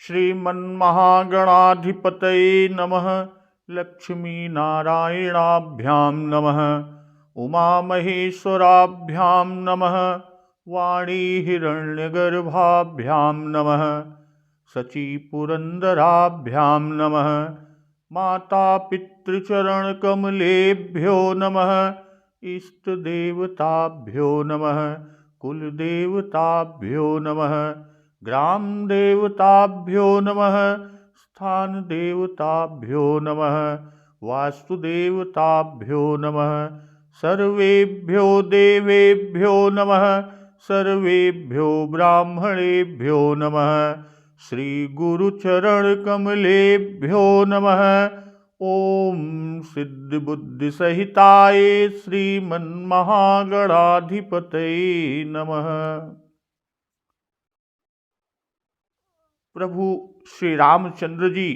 श्रीमन्महागणाधिपतये नमः। लक्ष्मीनारायणाभ्यां नमः। उमामहेश्वराभ्यां नमः। वाणीहिरण्यगर्भाभ्यां नमः। शचीपुरन्दराभ्यां नमः। मातापितृचरणकमलेभ्यो नमः। इष्टदेवताभ्यो नमः। कुलदेवताभ्यो नमः। ग्रामदेवताभ्यो नमः। स्थानदेवताभ्यो नमः। वास्तुदेवताभ्यो नमः। सर्वेभ्यो देवेभ्यो नमः। सर्वेभ्यो ब्राह्मणेभ्यो नमः। श्रीगुरुचरणकमलेभ्यो नमः। ओम सिद्धिबुद्धिसहिताय श्रीमन्महागणाधिपतये नमः। प्रभु श्री रामचंद्र जी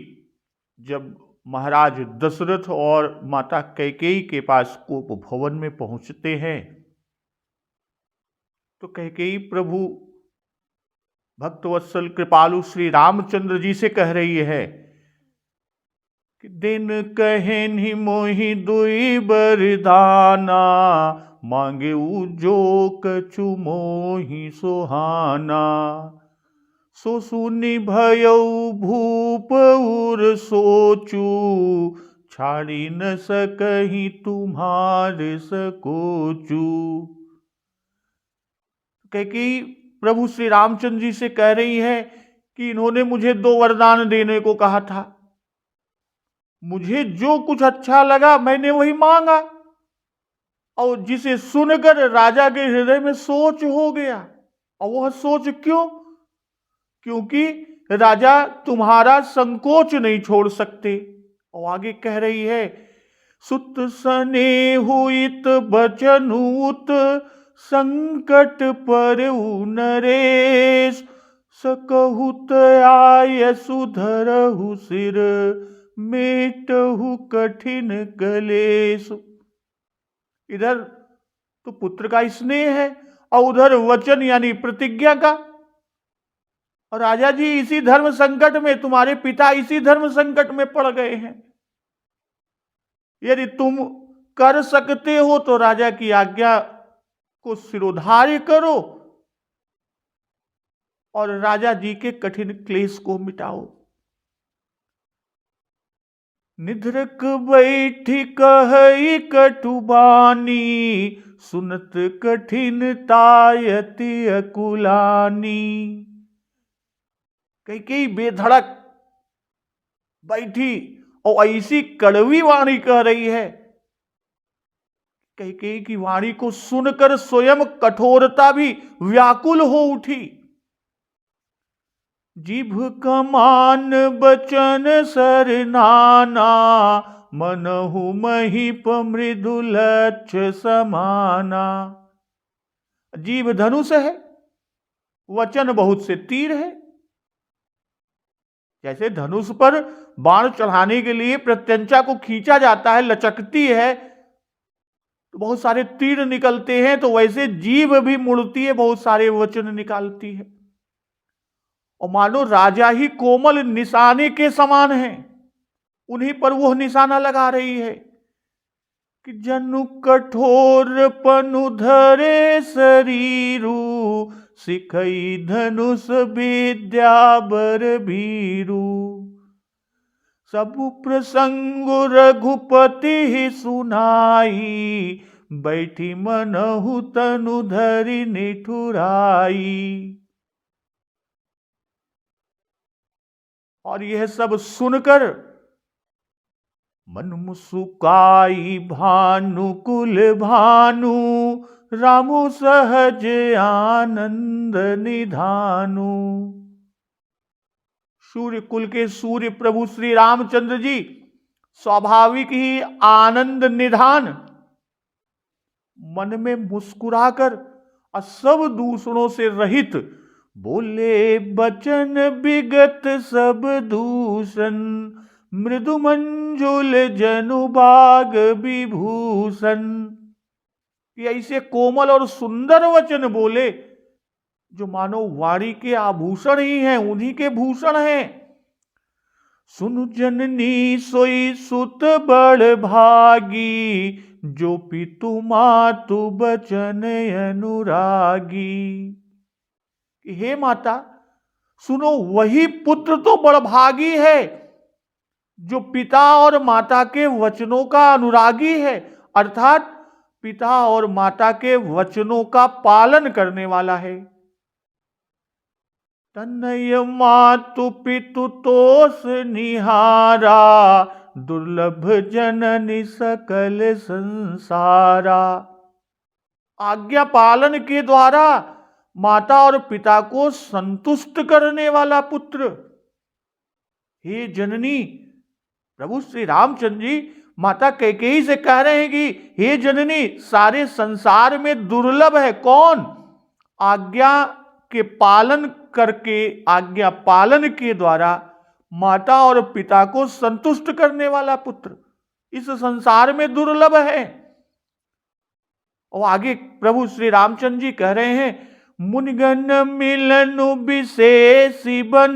जब महाराज दशरथ और माता कैकेयी के पास कोप भवन में पहुंचते हैं तो कैकेयी प्रभु भक्तवत्सल कृपालु श्री रामचंद्र जी से कह रही है कि दिन कहेनि मोहि दुई बरदाना, मांगे जो कछु मोहि सुहाना। सो सुनि भयउ भूप उर सोचू, छाड़ी न सकहि तुम्हारे सकोचू। कैकेयी प्रभु श्री रामचंद्र जी से कह रही है कि इन्होंने मुझे 2 वरदान देने को कहा था, मुझे जो कुछ अच्छा लगा मैंने वही मांगा, और जिसे सुनकर राजा के हृदय में सोच हो गया। और वह सोच क्यों? क्योंकि राजा तुम्हारा संकोच नहीं छोड़ सकते। और आगे कह रही है, सुत स्नेहुत बचनूत, संकट पर नरेश। सकहुत आय सुधरहु सिर, मेटहु कठिन कलेश। इधर तो पुत्र का स्नेह है और उधर वचन यानी प्रतिज्ञा का। और राजा जी इसी धर्म संकट में, तुम्हारे पिता इसी धर्म संकट में पड़ गए हैं। यदि तुम कर सकते हो तो राजा की आज्ञा को सिरोधार्य करो और राजा जी के कठिन क्लेश को मिटाओ। निधरक बैठी कहई कटुबानी, सुनत कठिनतायति अकुलानी। कैकेयी बेधड़क बैठी और ऐसी कड़वी वाणी कह रही है। कैकेयी की वाणी को सुनकर स्वयं कठोरता भी व्याकुल हो उठी। जिभ कमान बचन सरनाना, मनहु महीप मृदुलक्ष समाना। जीभ धनुष है, वचन बहुत से तीर है। जैसे धनुष पर बाण चढ़ाने के लिए प्रत्यंचा को खींचा जाता है, लचकती है तो बहुत सारे तीर निकलते हैं, तो वैसे जीभ भी मुड़ती है, बहुत सारे वचन निकालती है। और मानो राजा ही कोमल निशाने के समान है, उन्हीं पर वह निशाना लगा रही है कि जनु कठोर पनु धरे शरीरू, सिखई धनुष विद्या बर भीरू। सब प्रसंग रघुपति ही सुनाई, बैठी मनहु तनु धरि निठुराई। और यह सब सुनकर मन मुसुकाई भानुकुल भानु, रामु सहज आनंद निधानु। सूर्य कुल के सूर्य प्रभु श्री रामचंद्र जी स्वाभाविक ही आनंद निधान मन में मुस्कुराकर और सब दूसरों से रहित बोले, बचन विगत सब दूषण, मृदु मंजुल जनुबाग विभूषण। ये ऐसे कोमल और सुंदर वचन बोले जो मानो वाणी के आभूषण ही हैं, उन्हीं के भूषण हैं। सुन जननी सोई सुत बड़ भागी, जो पितु मातु बचन अनुरागी। हे माता, सुनो, वही पुत्र तो बड़भागी है जो पिता और माता के वचनों का अनुरागी है, अर्थात पिता और माता के वचनों का पालन करने वाला है। तनय मातु पितु तोष निहारा, दुर्लभ जननी सकल संसारा। आज्ञा पालन के द्वारा माता और पिता को संतुष्ट करने वाला पुत्र। हे जननी, प्रभु श्री रामचंद्र जी माता कैकेयी से कह रहे हैं कि हे जननी, सारे संसार में दुर्लभ है कौन? आज्ञा के पालन करके, आज्ञा पालन के द्वारा माता और पिता को संतुष्ट करने वाला पुत्र इस संसार में दुर्लभ है। और आगे प्रभु श्री रामचंद्र जी कह रहे हैं, मुनिगण मिलनु विशेषी बन,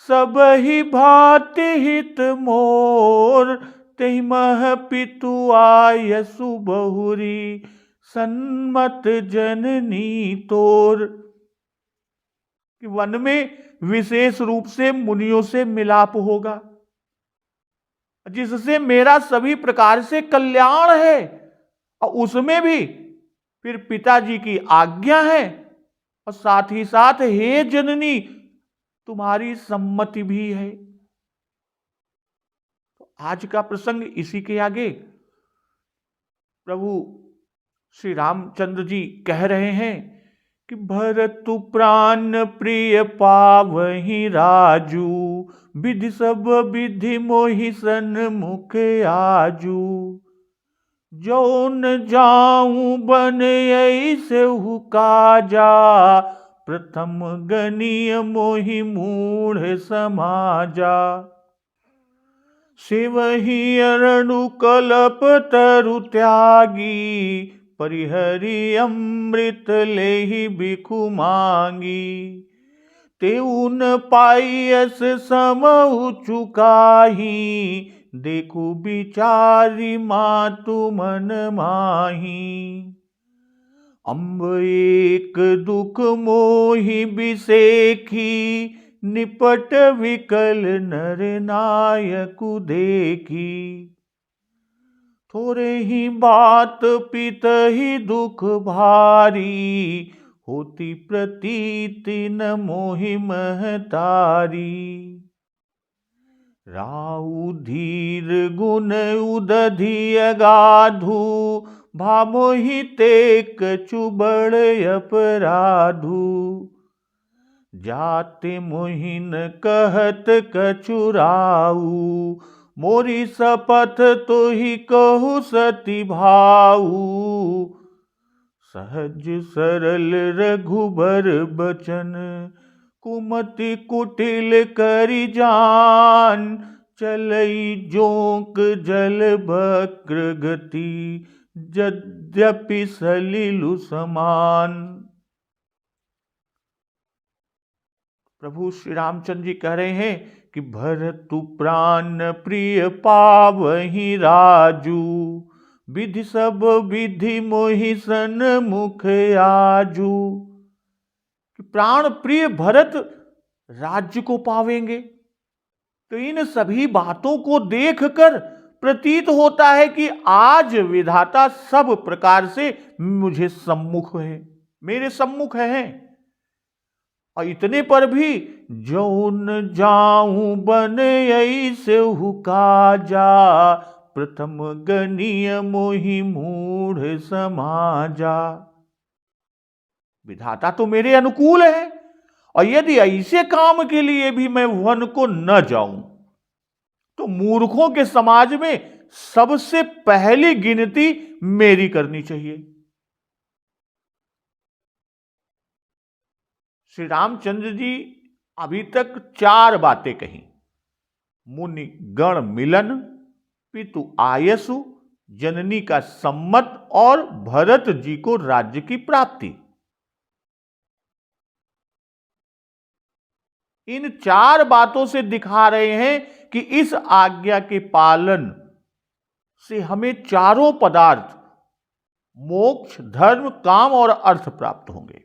सब ही भांति हित मोर, तेहि मह पितु आयसु बहुरी, सन्मत जननी तोर। कि वन में विशेष रूप से मुनियों से मिलाप होगा, जिससे मेरा सभी प्रकार से कल्याण है, और उसमें भी फिर पिताजी की आज्ञा है, और साथ ही साथ हे जननी तुम्हारी सम्मति भी है। तो आज का प्रसंग इसी के आगे प्रभु श्री रामचंद्र जी कह रहे हैं कि भरतु प्राण प्रिय पावहि राजू, विधि सब विधि मोहि सन्मुख आजू। जौन जाऊं बन ऐसे काजा, प्रथम गनीय मोहि मूढ़ समाजा। सेवहि अरणु कलप तरु त्यागी, परिहरि अमृत लेहि बिखु मांगी। तेउन पायस समउ चुकाही, देखु बिचारी मातु मन माही। अम्ब एक दुख मोहि बिसेखी, निपट विकल नर नायकु देखी। थोरे ही बात पित ही दुख भारी, होती प्रतीति न मोहि महतारी। राहु धीर गुण उदधि अगाधु, भामोहि ते कछु बड़ अपराधु। जाते मोहिन कहत कछु राऊ, मोरी शपथ तो ही कहु सती भाऊ। सहज सरल रघुबर बचन, कुमति कुटिल करि जान। चलई जोंक जल बक्र गति, यद्यपि सलिलु समान। प्रभु श्री रामचंद्र जी कह रहे हैं कि भरतु प्राण प्रिय पावहि राजू, विधि सब विधि मोहि सन्मुख आजू। प्राण प्रिय भरत राज्य को पावेंगे, तो इन सभी बातों को देखकर प्रतीत होता है कि आज विधाता सब प्रकार से मुझे सम्मुख है, मेरे सम्मुख हैं। और इतने पर भी जौन जाऊं बन ऐसे काजा, प्रथम गनीय मोहि मूढ़ समाजा। विधाता तो मेरे अनुकूल है, और यदि ऐसे काम के लिए भी मैं वन को न जाऊं, तो मूर्खों के समाज में सबसे पहली गिनती मेरी करनी चाहिए। श्री रामचंद्र जी अभी तक 4 बातें कही। मुनि गण मिलन, पितु आयसु, जननी का सम्मत और भरत जी को राज्य की प्राप्ति। इन 4 बातों से दिखा रहे हैं कि इस आज्ञा के पालन से हमें चारों पदार्थ मोक्ष, धर्म, काम और अर्थ प्राप्त होंगे।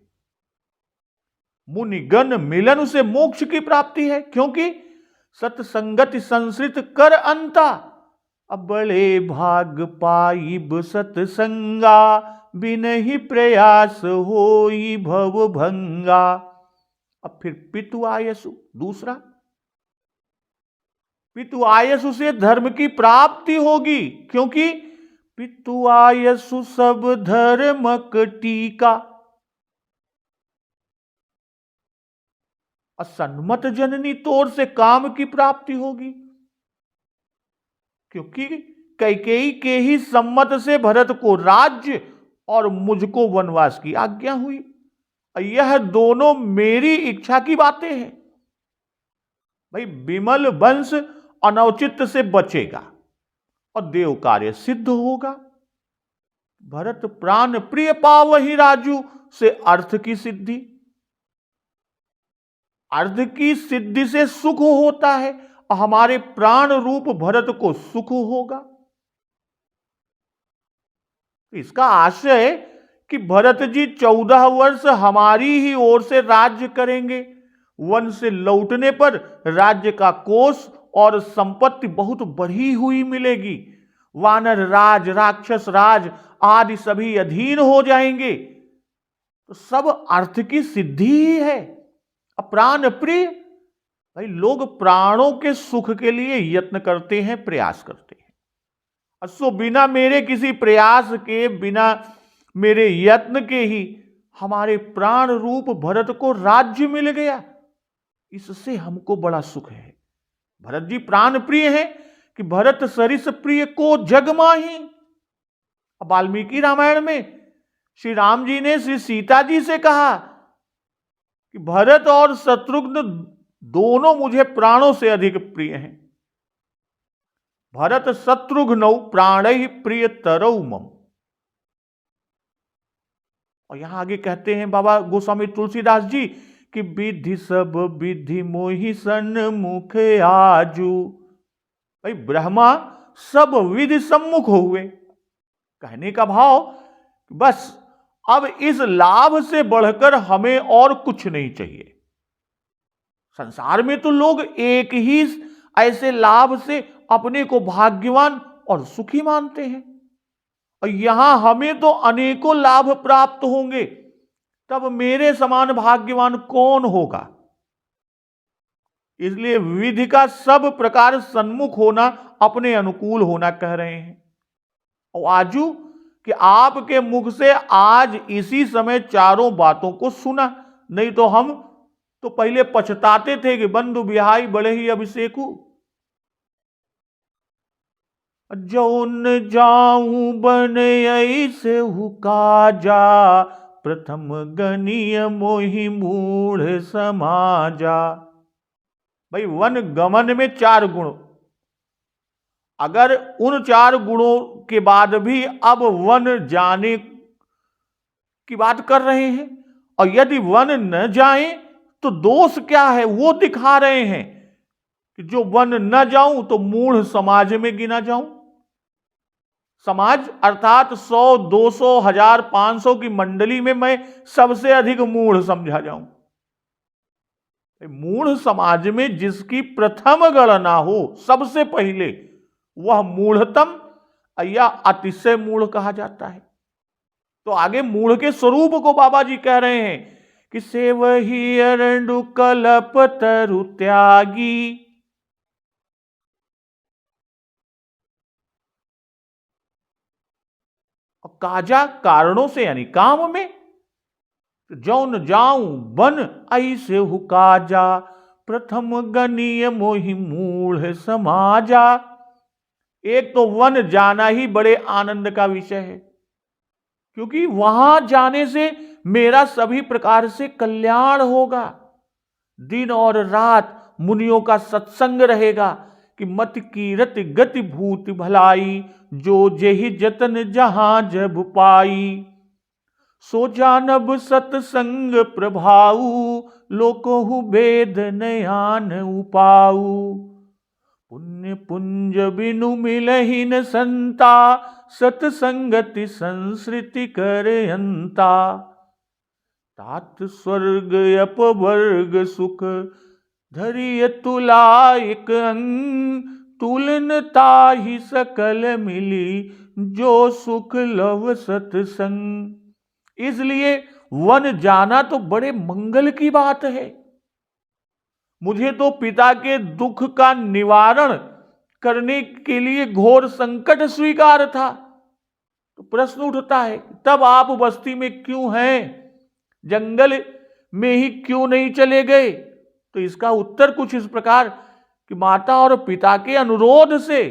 मुनिगण मिलन से मोक्ष की प्राप्ति है, क्योंकि सत्संगति संसृत कर अंता, अब बड़े भाग पाइब सत्संगा, बिनहि प्रयास होई भव भंगा। अब फिर पितु आयसु, दूसरा पितु आयसु से धर्म की प्राप्ति होगी, क्योंकि पितु आयसु सब धर्मक टीका। असन्मत जननी तोर से काम की प्राप्ति होगी, क्योंकि कैकेयी के ही सम्मत से भरत को राज्य और मुझको वनवास की आज्ञा हुई। यह दोनों मेरी इच्छा की बातें हैं। भाई, विमल वंश अनौचित्य से बचेगा और देव कार्य सिद्ध होगा। भरत प्राण प्रिय पावहि राजू से अर्थ की सिद्धि, अर्थ की सिद्धि से सुख होता है, हमारे प्राण रूप भरत को सुख होगा। इसका आशय है कि भरत जी 14 वर्ष हमारी ही ओर से राज्य करेंगे। वन से लौटने पर राज्य का कोष और संपत्ति बहुत बढ़ी हुई मिलेगी। वानर राज, राक्षस राज आदि सभी अधीन हो जाएंगे। तो सब अर्थ की सिद्धि ही है। प्राण प्रिय, भाई लोग प्राणों के सुख के लिए यत्न करते हैं, प्रयास करते हैं। सो बिना मेरे किसी प्रयास के, बिना मेरे यत्न के ही हमारे प्राण रूप भरत को राज्य मिल गया, इससे हमको बड़ा सुख है। भरत जी प्राण प्रिय हैं कि भरत सरिस प्रिय को जग माही। वाल्मीकि रामायण में श्री राम जी ने श्री सीता जी से कहा कि भरत और शत्रुघ्न दोनों मुझे प्राणों से अधिक प्रिय हैं। भरत शत्रुघ्नौ प्राणैः प्रियतरौ मम। और यहां आगे कहते हैं बाबा गोस्वामी तुलसीदास जी कि विधि सब विधि मोहि सन्मुख आजू। भाई ब्रह्मा सब विधि सम्मुख हुए। कहने का भाव, बस अब इस लाभ से बढ़कर हमें और कुछ नहीं चाहिए। संसार में तो लोग एक ही ऐसे लाभ से अपने को भाग्यवान और सुखी मानते हैं, और यहां हमें तो अनेकों लाभ प्राप्त होंगे, तब मेरे समान भाग्यवान कौन होगा। इसलिए विधि का सब प्रकार सन्मुख होना, अपने अनुकूल होना कह रहे हैं। और आजू कि आपके मुख से आज इसी समय चारों बातों को सुना, नहीं तो हम तो पहले पछताते थे कि बंधु बिहाई बड़े ही अभिषेकु। जौन जाऊं बन ऐसे हुकाजा, प्रथम गनीय मोहि मूढ़ समाजा। भाई वन गमन में 4 गुण, अगर उन 4 गुणों के बाद भी अब वन जाने की बात कर रहे हैं, और यदि वन न जाए तो दोष क्या है वो दिखा रहे हैं कि जो वन न जाऊं तो मूढ़ समाज में गिना जाऊं। समाज अर्थात 100, 200, 1000, 500 की मंडली में मैं सबसे अधिक मूढ़ समझा जाऊं। मूढ़ समाज में जिसकी प्रथम गणना हो सबसे पहले, वह मूढ़तम या अतिशय मूढ़ कहा जाता है। तो आगे मूढ़ के स्वरूप को बाबा जी कह रहे हैं कि सेवहि अरंडु कल्प तरु त्यागी। काजा कारणों से यानी काम में, जौन जाऊं बन ऐसे हुकाजा, प्रथम गनीय मोहि मूढ़ समाजा। एक तो वन जाना ही बड़े आनंद का विषय है, क्योंकि वहां जाने से मेरा सभी प्रकार से कल्याण होगा। दिन और रात मुनियों का सत्संग रहेगा कि मत कीरत गति भूत भलाई, जो जेहि जतन जहां जब पाई। सो जानब सतसंग प्रभाऊ, लोकोहु वेद नयान उपाऊ। पुण्य पुंज बिनु मिलहि न संता, सतसंगति संसृति करयंता। तात स्वर्ग अपवर्ग सुख, धरिय तुलाइक अंग। तुलन ताहि सकल मिली, जो सुख लव सतसंग। इसलिए वन जाना तो बड़े मंगल की बात है। मुझे तो पिता के दुख का निवारण करने के लिए घोर संकट स्वीकार था। तो प्रश्न उठता है, तब आप बस्ती में क्यों हैं, जंगल में ही क्यों नहीं चले गए? तो इसका उत्तर कुछ इस प्रकार कि माता और पिता के अनुरोध से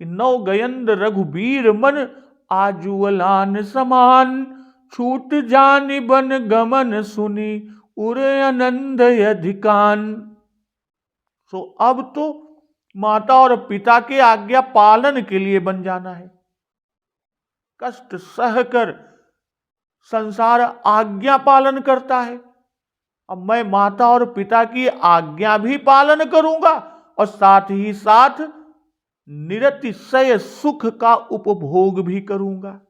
कि नौ गयंद रघुबीर मन, आजुअलान समान। छूट जानि बन गमन सुनी, उर आनंद अधिकान। तो अब तो माता और पिता के आज्ञा पालन के लिए बन जाना है। कष्ट सहकर संसार आज्ञा पालन करता है। अब मैं माता और पिता की आज्ञा भी पालन करूंगा और साथ ही साथ निरतिशय सुख का उपभोग भी करूंगा।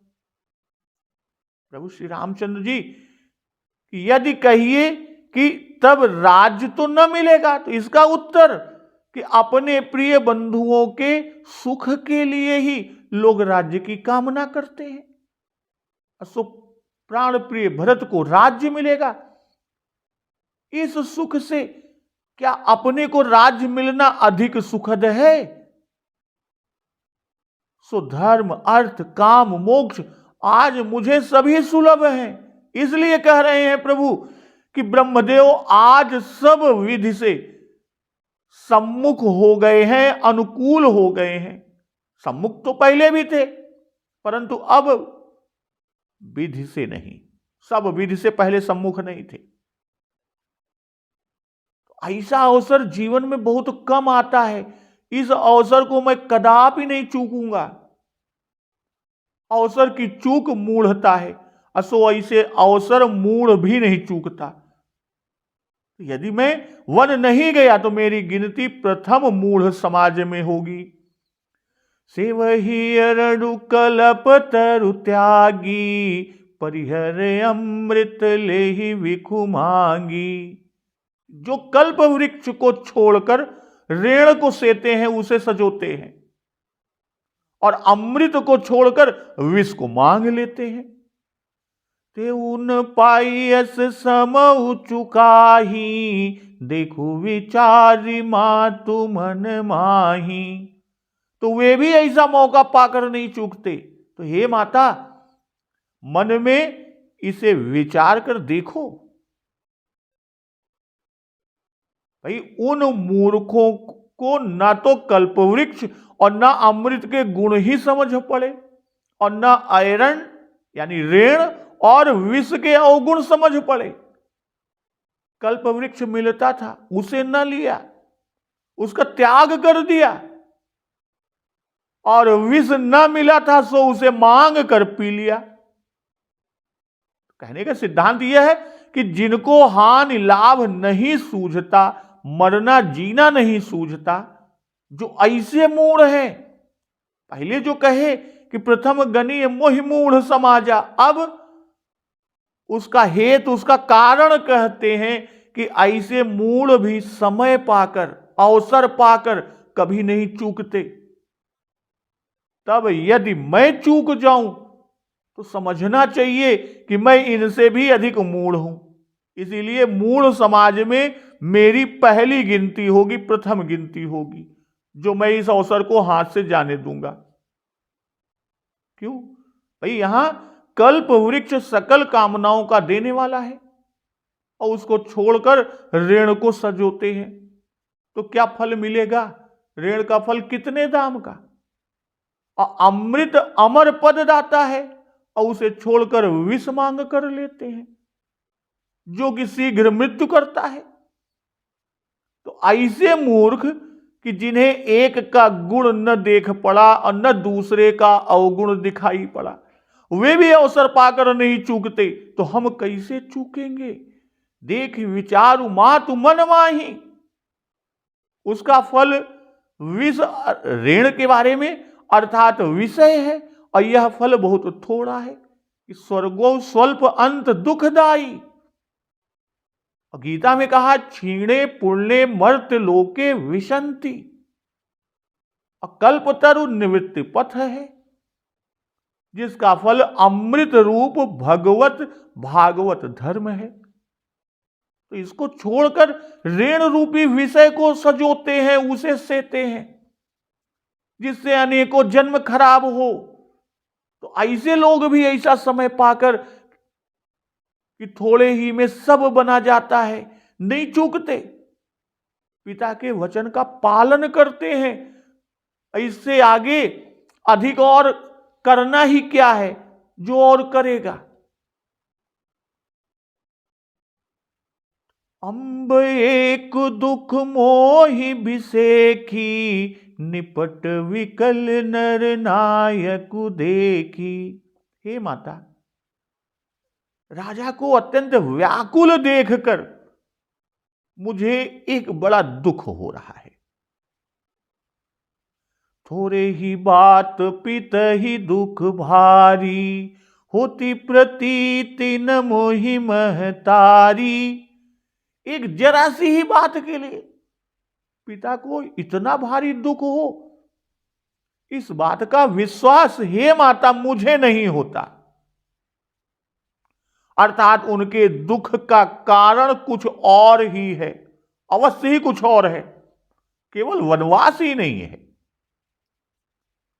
प्रभु श्री रामचंद्र जी यदि कहिए कि तब राज्य तो न मिलेगा, तो इसका उत्तर कि अपने प्रिय बंधुओं के सुख के लिए ही लोग राज्य की कामना करते हैं। सो प्राण प्रिय भरत को राज्य मिलेगा। इस सुख से क्या अपने को राज्य मिलना अधिक सुखद है? सो धर्म अर्थ काम मोक्ष आज मुझे सभी सुलभ हैं। इसलिए कह रहे हैं प्रभु कि ब्रह्मदेव आज सब विधि से सम्मुख हो गए हैं, अनुकूल हो गए हैं। सम्मुख तो पहले भी थे, परंतु अब विधि से नहीं, सब विधि से पहले सम्मुख नहीं थे। ऐसा अवसर जीवन में बहुत कम आता है। इस अवसर को मैं कदापि नहीं चूकूंगा। अवसर की चूक मूढ़ता है, असो ऐसे अवसर मूढ़ भी नहीं चूकता। यदि मैं वन नहीं गया तो मेरी गिनती प्रथम मूढ़ समाज में होगी। सेवहि अरडु कलप तरु त्यागी, परिहर अमृत लेहि विखु मांगी। जो कल्प वृक्ष को छोड़कर रेण को सेते हैं, उसे सजोते हैं, और अमृत को छोड़कर विष को मांग लेते हैं। ते उन पायस समऊ चुकाही, देखो विचारी मातु मन माही। तो वे भी ऐसा मौका पाकर नहीं चूकते। तो हे माता, मन में इसे विचार कर देखो। भाई उन मूर्खों को ना तो कल्पवृक्ष और ना अमृत के गुण ही समझ पड़े, और ना आयरन यानी रेण और विष के अवगुण समझ पड़े। कल्पवृक्ष मिलता था, उसे न लिया, उसका त्याग कर दिया, और विष न मिला था सो उसे मांग कर पी लिया। कहने का सिद्धांत यह है कि जिनको हानि लाभ नहीं सूझता, मरना जीना नहीं सूझता, जो ऐसे मूढ़ हैं, पहले जो कहे कि प्रथम गणीय मोहि मूढ़ समाजा, अब उसका हेतु उसका कारण कहते हैं कि ऐसे मूढ़ भी समय पाकर अवसर पाकर कभी नहीं चूकते। तब यदि मैं चूक जाऊं तो समझना चाहिए कि मैं इनसे भी अधिक मूढ़ हूं। इसीलिए मूढ़ समाज में मेरी पहली गिनती होगी, प्रथम गिनती होगी, जो मैं इस अवसर को हाथ से जाने दूंगा। क्यों भाई? यहां कल्प वृक्ष सकल कामनाओं का देने वाला है और उसको छोड़कर ऋण को सजोते हैं, तो क्या फल मिलेगा? ऋण का फल कितने दाम का? और अमृत अमर पद दाता है और उसे छोड़कर विष मांग कर लेते हैं, जो कि शीघ्र मृत्यु करता है। तो ऐसे मूर्ख कि जिन्हें एक का गुण न देख पड़ा और न दूसरे का अवगुण दिखाई पड़ा, वे भी अवसर पाकर नहीं चूकते, तो हम कैसे चूकेंगे। देख विचारु मातु मन माही, उसका फल विष ऋण के बारे में अर्थात विषय है, और यह फल बहुत थोड़ा है कि स्वर्गो स्वल्प अंत दुखदाई। गीता में कहा क्षीणे पुण्य मर्त्य लोके विशंति, कल्पतरु निवृत्ति पथ है, जिसका फल अमृत रूप भगवत भागवत धर्म है। तो इसको छोड़कर ऋण रूपी विषय को सजोते हैं, उसे सेते हैं, जिससे अनेकों जन्म खराब हो। तो ऐसे लोग भी ऐसा समय पाकर कि थोड़े ही में सब बना जाता है, नहीं चूकते, पिता के वचन का पालन करते हैं। इससे आगे अधिक और करना ही क्या है, जो और करेगा। अंब एक दुख मोहि बिसेखी, निपट विकल नर नायक देखी। हे माता, राजा को अत्यंत व्याकुल देखकर मुझे एक बड़ा दुख हो रहा है। थोड़े ही बात पित ही दुख भारी, होती प्रतीति न मोहि महतारी। एक जरा सी ही बात के लिए पिता को इतना भारी दुख हो, इस बात का विश्वास हे माता मुझे नहीं होता। अर्थात उनके दुख का कारण कुछ और ही है, अवश्य ही कुछ और है, केवल वनवास ही नहीं है।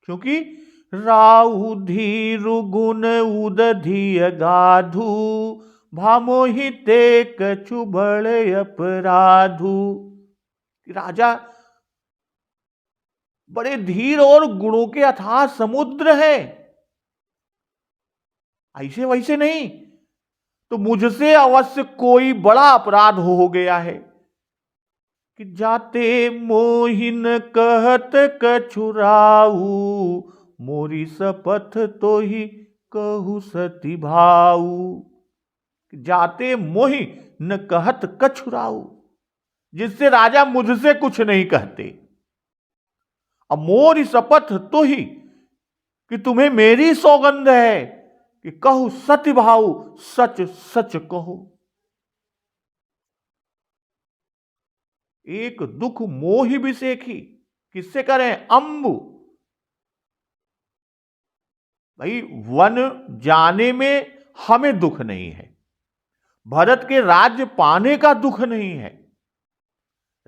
क्योंकि राहु धीरु गुण उदधि अगाधु, भामोहिते कछु बड़े अपराधु। राजा बड़े धीर और गुणों के अथाह समुद्र है, ऐसे वैसे नहीं, तो मुझसे अवश्य कोई बड़ा अपराध हो गया है कि जाते मोहिन कहत कछुराऊ, मोरी शपथ तो ही कहू सती भाऊ। जाते मोहि न कहत कछुराऊ, जिससे राजा मुझसे कुछ नहीं कहते। अब मोरी शपथ तो ही कि तुम्हें मेरी सौगंध है कि कहू सत्य भाऊ, सच सच कहो। एक दुख मोहि बिसेखी, किससे करें, अंबु। भाई वन जाने में हमें दुख नहीं है, भरत के राज्य पाने का दुख नहीं है,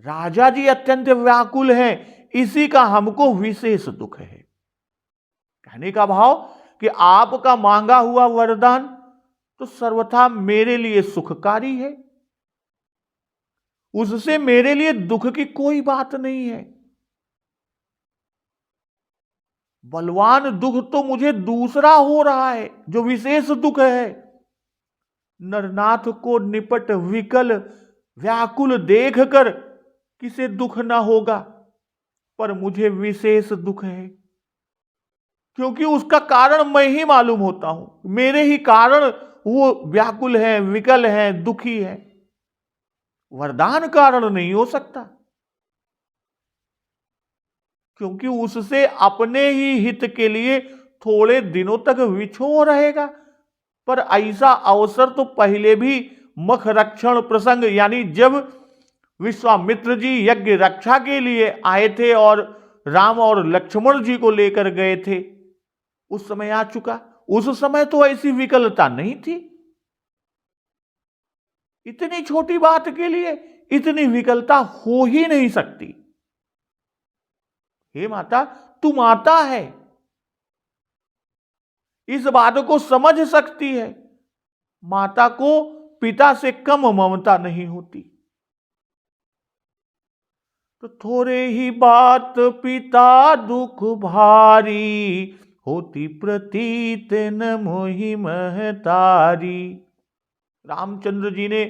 राजा जी अत्यंत व्याकुल हैं, इसी का हमको विशेष दुख है। कहने का भाव कि आपका मांगा हुआ वरदान तो सर्वथा मेरे लिए सुखकारी है, उससे मेरे लिए दुख की कोई बात नहीं है। बलवान दुख तो मुझे दूसरा हो रहा है, जो विशेष दुख है। नरनाथ को निपट विकल व्याकुल देखकर किसे दुख ना होगा, पर मुझे विशेष दुख है, क्योंकि उसका कारण मैं ही मालूम होता हूं। मेरे ही कारण वो व्याकुल है, विकल है, दुखी है, वरदान कारण नहीं हो सकता, क्योंकि उससे अपने ही हित के लिए थोड़े दिनों तक विछोह रहेगा। पर ऐसा अवसर तो पहले भी मख रक्षण प्रसंग, यानी जब विश्वामित्र जी यज्ञ रक्षा के लिए आए थे और राम और लक्ष्मण जी को लेकर गए थे, उस समय आ चुका। उस समय तो ऐसी विकलता नहीं थी। इतनी छोटी बात के लिए इतनी विकलता हो ही नहीं सकती। हे माता, तू माता है, इस बात को समझ सकती है। माता को पिता से कम ममता नहीं होती। तो थोड़े ही बात पिता दुख भारी, होती प्रतीत न मोहि महतारी। रामचंद्र जी ने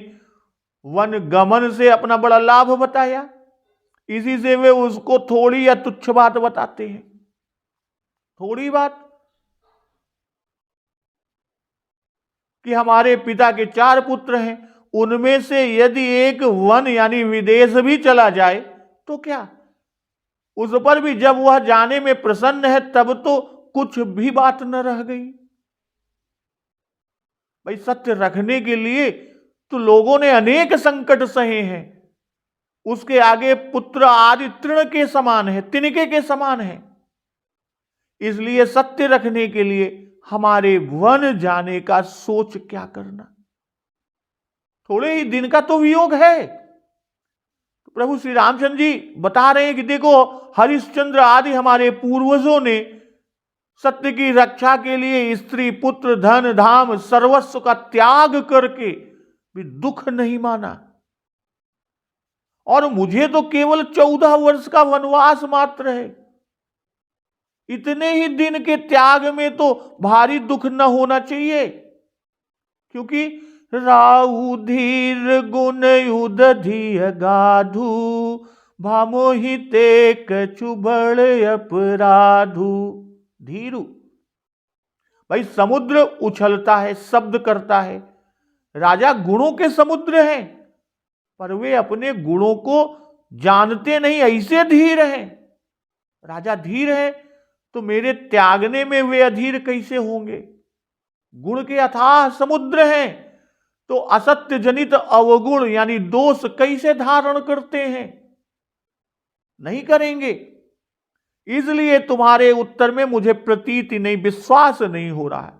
वन गमन से अपना बड़ा लाभ बताया, इसी से वे उसको थोड़ी या तुच्छ बात बताते हैं। थोड़ी बात कि हमारे पिता के 4 पुत्र हैं, उनमें से यदि एक वन यानी विदेश भी चला जाए तो क्या, उस पर भी जब वह जाने में प्रसन्न है तब तो कुछ भी बात न रह गई। भाई सत्य रखने के लिए तो लोगों ने अनेक संकट सहे हैं, उसके आगे पुत्र आदि तृण के समान है, तिनके के समान है। इसलिए सत्य रखने के लिए हमारे वन जाने का सोच क्या करना, थोड़े ही दिन का तो वियोग है। तो प्रभु श्री रामचंद्र जी बता रहे हैं कि देखो, हरिश्चंद्र आदि हमारे पूर्वजों ने सत्य की रक्षा के लिए स्त्री पुत्र धन धाम सर्वस्व का त्याग करके भी दुख नहीं माना, और मुझे तो केवल 14 वर्ष का वनवास मात्र है। इतने ही दिन के त्याग में तो भारी दुख न होना चाहिए, क्योंकि राहु धीर गुण युधि गाधु भामोहिते कछु बड़ अपराधु। धीरु, भाई समुद्र उछलता है, शब्द करता है, राजा गुणों के समुद्र हैं, पर वे अपने गुणों को जानते नहीं, ऐसे धीर हैं। राजा धीर है तो मेरे त्यागने में वे अधीर कैसे होंगे। गुण के अथाह समुद्र हैं तो असत्य जनित अवगुण यानी दोष कैसे धारण करते हैं, नहीं करेंगे। इसलिए तुम्हारे उत्तर में मुझे प्रतीति नहीं, विश्वास नहीं हो रहा है।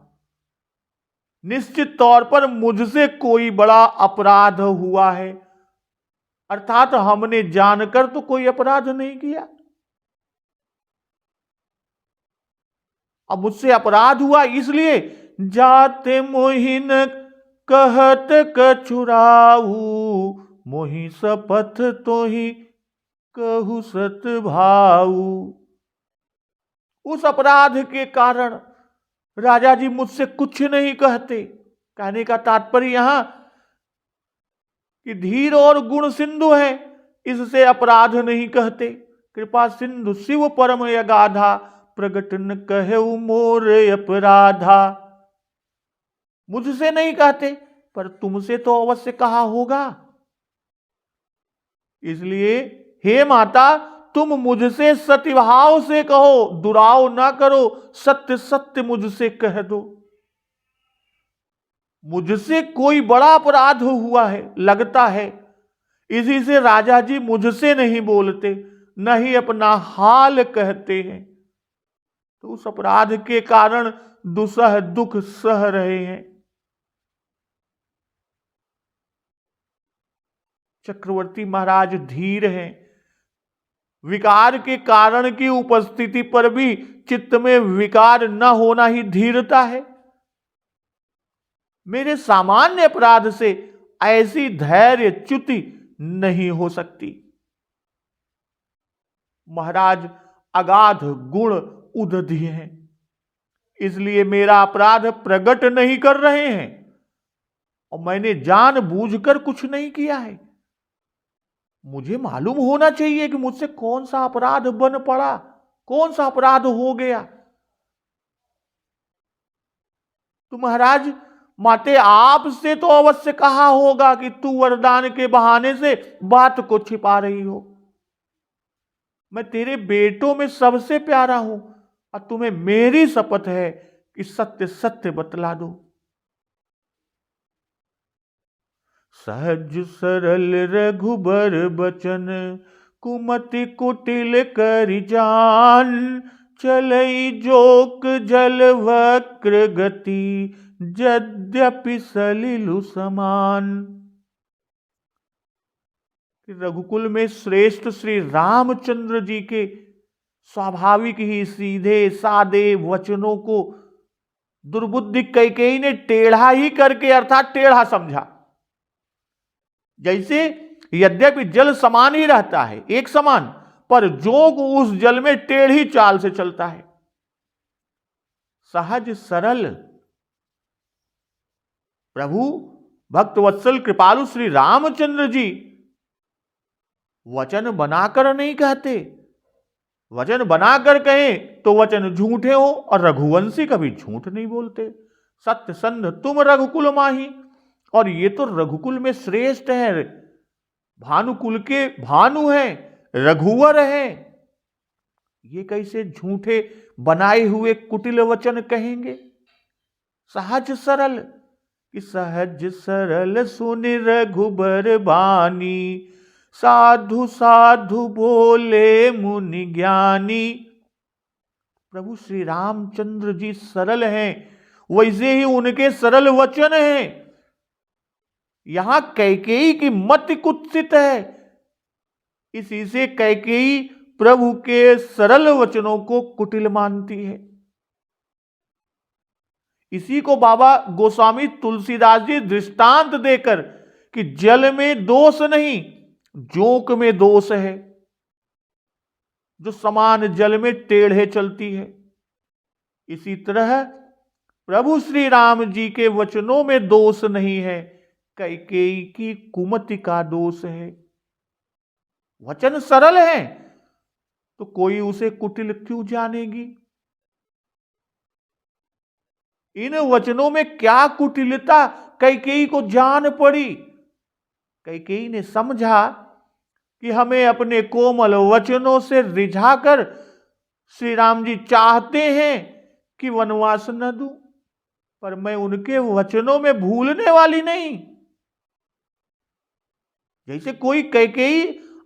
निश्चित तौर पर मुझसे कोई बड़ा अपराध हुआ है, अर्थात हमने जानकर तो कोई अपराध नहीं किया। अब मुझसे अपराध हुआ इसलिए जाते मोहिन कहत कछुराऊ मोहि सपथ तो ही कहु सत भाऊ। उस अपराध के कारण राजा जी मुझसे कुछ नहीं कहते। कहने का तात्पर्य यहां कि धीर और गुण सिंधु है, इससे अपराध नहीं कहते। कृपा सिंधु शिव परम अगाधा प्रगट न कहे मोर अपराधा। मुझसे नहीं कहते पर तुमसे तो अवश्य कहा होगा। इसलिए हे माता, तुम मुझसे सतिभाव से कहो, दुराव ना करो, सत्य सत्य मुझसे कह दो। मुझसे कोई बड़ा अपराध हुआ है लगता है, इसी से राजा जी मुझसे नहीं बोलते, न ही अपना हाल कहते हैं। तो उस अपराध के कारण दुसह दुख सह रहे हैं। चक्रवर्ती महाराज धीर हैं, विकार के कारण की उपस्थिति पर भी चित्त में विकार न होना ही धीरता है। मेरे सामान्य अपराध से ऐसी धैर्य च्युति नहीं हो सकती। महाराज अगाध गुण उदधि हैं, इसलिए मेरा अपराध प्रकट नहीं कर रहे हैं, और मैंने जानबूझकर कुछ नहीं किया है। मुझे मालूम होना चाहिए कि मुझसे कौन सा अपराध बन पड़ा, कौन सा अपराध हो गया। तो महाराज माते आपसे तो अवश्य कहा होगा कि तू वरदान के बहाने से बात को छिपा रही हो। मैं तेरे बेटों में सबसे प्यारा हूं, और तुम्हें मेरी शपथ है कि सत्य सत्य बतला दो। सहज सरल रघुबर बचन कुमति कुटिल करि जान। चलई जोक जल वक्र गति यद्यपि सलिलु समान। रघुकुल में श्रेष्ठ श्री रामचंद्र जी के स्वाभाविक ही सीधे सादे वचनों को दुर्बुद्धि कैकेयी ने टेढ़ा ही करके अर्थात टेढ़ा समझा। जैसे यद्यपि जल समान ही रहता है, एक समान, पर जोग उस जल में टेढ़ी चाल से चलता है। सहज सरल प्रभु भक्त वत्सल कृपालु श्री रामचंद्र जी वचन बनाकर नहीं कहते। वचन बनाकर कहें तो वचन झूठे हो, और रघुवंशी कभी झूठ नहीं बोलते। सत्य संध तुम रघुकुल माही। और ये तो रघुकुल में श्रेष्ठ है, भानुकुल के भानु हैं, रघुवर हैं। ये कैसे झूठे बनाए हुए कुटिल वचन कहेंगे। सहज सरल कि सहज सरल सुनि रघुबर बानी, साधु साधु बोले मुनि ज्ञानी। प्रभु श्री रामचंद्र जी सरल हैं, वैसे ही उनके सरल वचन हैं। यहां कैकेयी की मति कुत्सित है, इसी से कैकेयी प्रभु के सरल वचनों को कुटिल मानती है। इसी को बाबा गोस्वामी तुलसीदास जी दृष्टांत देकर कि जल में दोष नहीं, जोंक में दोष है, जो समान जल में टेढ़े चलती है। इसी तरह प्रभु श्री राम जी के वचनों में दोष नहीं है, कैकेयी की कुमति का दोष है। वचन सरल है तो कोई उसे कुटिल क्यों जानेगी। इन वचनों में क्या कुटिलता कैकेयी को जान पड़ी। कैकेयी ने समझा कि हमें अपने कोमल वचनों से रिझाकर श्री राम जी चाहते हैं कि वनवास न दूं, पर मैं उनके वचनों में भूलने वाली नहीं। जैसे कोई कैकेयी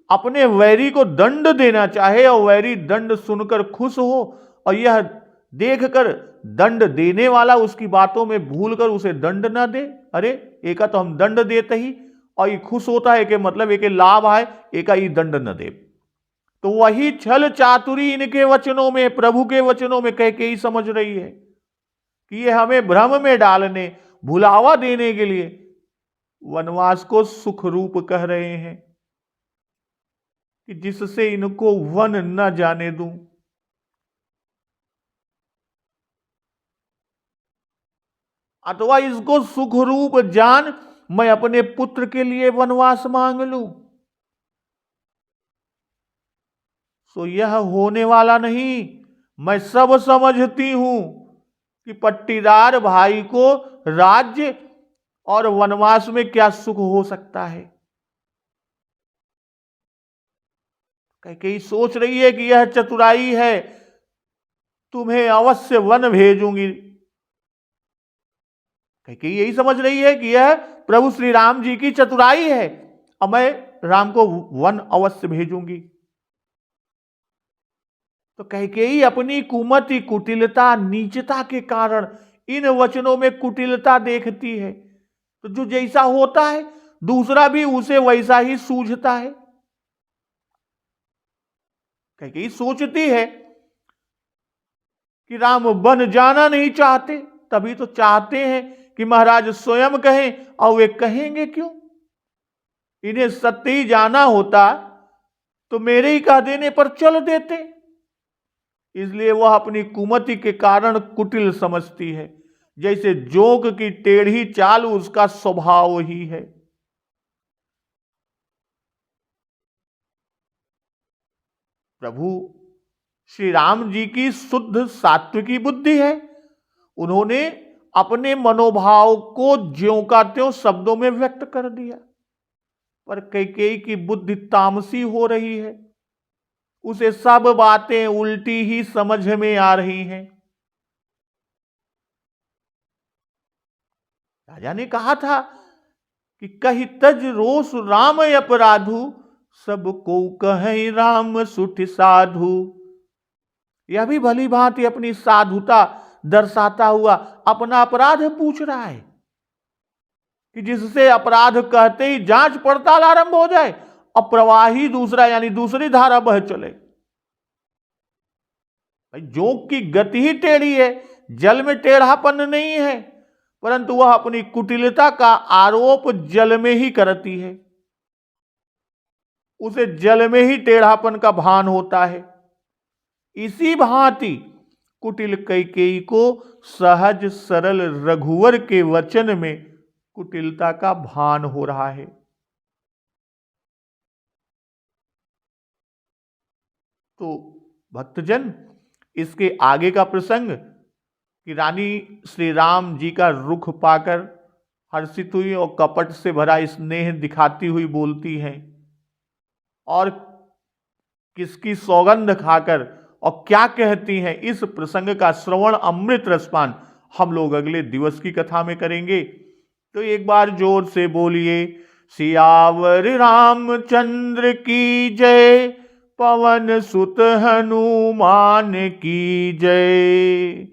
अपने वैरी को दंड देना चाहे और वैरी दंड सुनकर खुश हो और यह देखकर दंड देने वाला उसकी बातों में भूलकर उसे दंड ना दे। अरे एका तो हम दंड देते ही और ये खुश होता है कि मतलब एक लाभ आए, एका ये दंड न दे। तो वही छल चातुरी इनके वचनों में, प्रभु के वचनों में कैकेयी समझ रही है कि ये हमें भ्रम में डालने, भुलावा देने के लिए वनवास को सुख रूप कह रहे हैं कि जिससे इनको वन न जाने दूं। अथवा इसको सुख रूप जान मैं अपने पुत्र के लिए वनवास मांग लूं, सो यह होने वाला नहीं। मैं सब समझती हूं कि पट्टीदार भाई को राज्य और वनवास में क्या सुख हो सकता है। कैकेयी सोच रही है कि यह चतुराई है, तुम्हें अवश्य वन भेजूंगी। कैकेयी यही समझ रही है कि यह प्रभु श्री राम जी की चतुराई है और मैं राम को वन अवश्य भेजूंगी। तो कैकेयी अपनी कुमति, कुटिलता, नीचता के कारण इन वचनों में कुटिलता देखती है। तो जो जैसा होता है दूसरा भी उसे वैसा ही सूझता है। कैकेयी सोचती है कि राम वन जाना नहीं चाहते, तभी तो चाहते हैं कि महाराज स्वयं कहें, और वे कहेंगे क्यों। इन्हें सत्य ही जाना होता तो मेरे ही कह देने पर चल देते। इसलिए वह अपनी कुमति के कारण कुटिल समझती है, जैसे जोंक की टेढ़ी चाल उसका स्वभाव ही है। प्रभु श्री राम जी की शुद्ध सात्विकी बुद्धि है। उन्होंने अपने मनोभाव को ज्यों का त्यों शब्दों में व्यक्त कर दिया, पर कैकेयी की बुद्धि तामसी हो रही है, उसे सब बातें उल्टी ही समझ में आ रही हैं। राजा ने कहा था कि कही तज रोष राम अपराधु, सबको कहे राम सुठ साधु। यह भी भली भांति अपनी साधुता दर्शाता हुआ अपना अपराध पूछ रहा है कि जिससे अपराध कहते ही जांच पड़ताल आरंभ हो जाए और प्रवाही दूसरा यानी दूसरी धारा बह चले। भाई जोंक की गति ही टेढ़ी है, जल में टेढ़ापन नहीं है, परंतु वह अपनी कुटिलता का आरोप जल में ही करती है। उसे जल में ही टेढ़ापन का भान होता है। इसी भांति कुटिल कैकेयी को सहज सरल रघुवर के वचन में कुटिलता का भान हो रहा है। तो भक्तजन, इसके आगे का प्रसंग कि रानी श्री राम जी का रुख पाकर हर्षित हुई और कपट से भरा स्नेह दिखाती हुई बोलती हैं, और किसकी सौगंध खाकर और क्या कहती हैं, इस प्रसंग का श्रवण अमृत रसपान हम लोग अगले दिवस की कथा में करेंगे। तो एक बार जोर से बोलिए, सियावर रामचंद्र की जय, पवन सुत हनुमान की जय,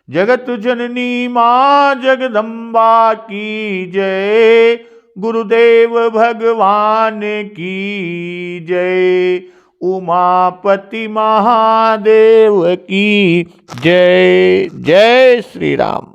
जगत जननी मां जगदम्बा की जय, गुरुदेव भगवान की जय, उमापति महादेव की जय। जय श्री राम।